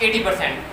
80%.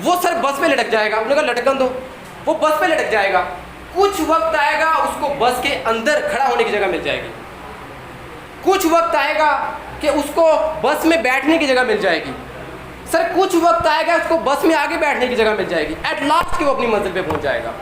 वो सर बस पे लटक जाएगा, उन्होंने कहा लटकन दो, वो बस पे लटक जाएगा, कुछ वक्त आएगा उसको बस के अंदर खड़ा होने की जगह मिल जाएगी, कुछ वक्त आएगा कि उसको बस में बैठने की जगह मिल जाएगी, सर कुछ वक्त आएगा उसको बस में आगे बैठने की जगह मिल जाएगी, एट लास्ट कि वो अपनी मंजिल पे पहुंच जाएगा।